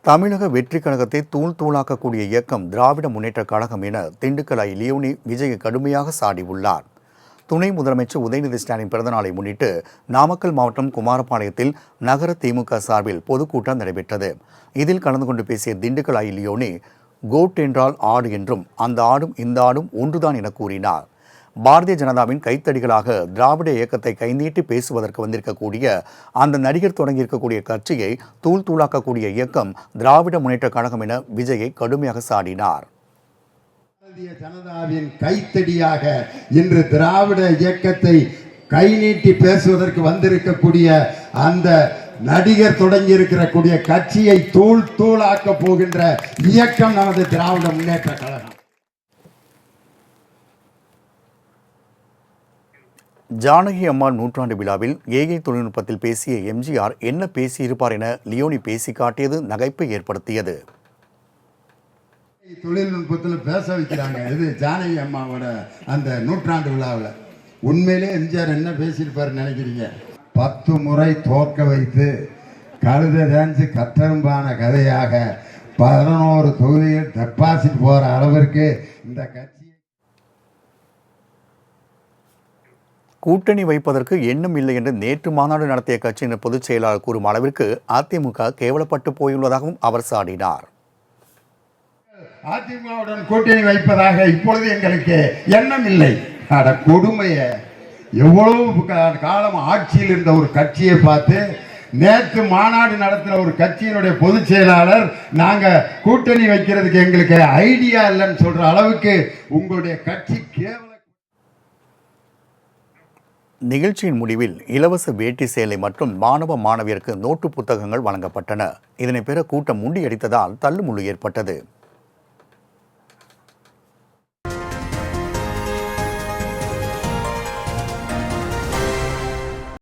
தமிழக வெற்றி கழகத்தை தூள் தூளாக்கக்கூடிய இயக்கம் திராவிட முன்னேற்றக் கழகம் என திண்டுக்கல் லியோனி விஜயை கடுமையாக சாடியுள்ளார். துணை முதலமைச்சர் உதயநிதி ஸ்டாலின் பிறந்தநாளை முன்னிட்டு நாமக்கல் மாவட்டம் குமாரபாளையத்தில் நகர திமுக சார்பில் பொதுக்கூட்டம் நடைபெற்றது. இதில் கலந்து கொண்டு பேசிய திண்டுக்கல் லியோனி, கோட் என்றால் ஆடு என்றும் அந்த ஆடும் இந்த ஆடும் ஒன்றுதான் என கூறினார். பாரதிய ஜனதாவின் கைத்தடிகளாக திராவிட இயக்கத்தை கைநீட்டி பேசுவதற்கு வந்திருக்கக்கூடிய அந்த நடிகர் தொடங்கியிருக்கக்கூடிய கட்சியை தூள் தூளாக்கக்கூடிய இயக்கம் திராவிட முன்னேற்ற கழகம் என விஜயை கடுமையாக சாடினார். பாரதிய ஜனதாவின் கைத்தடியாக இன்று திராவிட இயக்கத்தை கைநீட்டி பேசுவதற்கு வந்திருக்கக்கூடிய அந்த நடிகர் தொடங்கி இருக்கக்கூடிய கட்சியை தூள் தூளாக்க போகின்ற இயக்கம் நமது திராவிட முன்னேற்ற கழகம். ஜானகி அம்மாள் நூற்றாண்டு விழாவில் ஏஐ தொழில்நுட்பத்தில் பேசிய எம்ஜிஆர் என்ன பேசியிருப்பார் என லியோனி பேசி காட்டியது நகைப்பை ஏற்படுத்தியது. தொழில்நுட்பத்தில் பேச வைக்கிறாங்க. இது ஜானகி அம்மாவோட அந்த நூற்றாண்டு விழாவில் உண்மையிலே எம்ஜிஆர் என்ன பேசியிருப்பார் நினைக்கிறீங்க? 10 முறை தோற்க வைத்து கழுத டான்ஸ் கட்டரும்பான கதையாக 11 தொகுதியில் டெபாசிட் போற அளவிற்கு இந்த கட்சி கூட்டணி வைப்பதற்கு எண்ணம் இல்லை என்று நேற்று மாநாடு நடத்திய கட்சியின் பொதுச் செயலாளர் கூறும் அளவிற்கு அதிமுக கேவலப்பட்டு போயுள்ளதாகவும் அவர் சாடினார். அதிமுகவுடன் கூட்டணி வைப்பதாக இப்பொழுது எங்களுக்கு எண்ணம் இல்லை. கொடுமைய எவ்வளவு காலம் ஆட்சியில் இருந்த ஒரு கட்சியை பார்த்து நேற்று மாநாடு நடத்தின ஒரு கட்சியினுடைய பொதுச் செயலாளர் நாங்க கூட்டணி வைக்கிறதுக்கு எங்களுக்கு ஐடியா இல்லைன்னு சொல்ற அளவுக்கு உங்களுடைய கட்சி கேவல. நிகழ்ச்சியின் முடிவில் இலவச வேட்டி சேலை மற்றும் மாணவ மாணவியருக்கு நோட்டு புத்தகங்கள் வழங்கப்பட்டன. இதனை பெற கூட்டம் முண்டியடித்ததால் தள்ளுமுள்ளு ஏற்பட்டது.